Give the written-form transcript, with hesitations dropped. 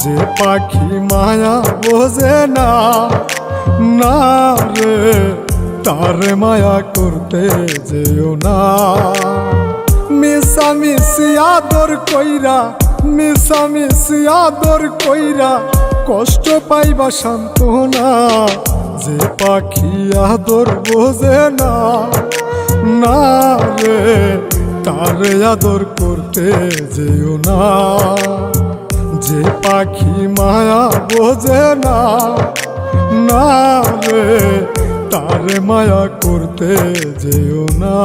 যে পাখি মায়া বোঝে না, না রে তারে মায়া করতে যেও না। মিশামিশি আদর কইরা, মিশামিশি আদর কইরা কষ্ট পাইবা সান্ত্বনা। যে পাখি আদর বোঝে না, না রে তারে আদর করতে যেও না। যে পাখি মায়া বোঝে না, না রে তারে মায়া করতে যেও না।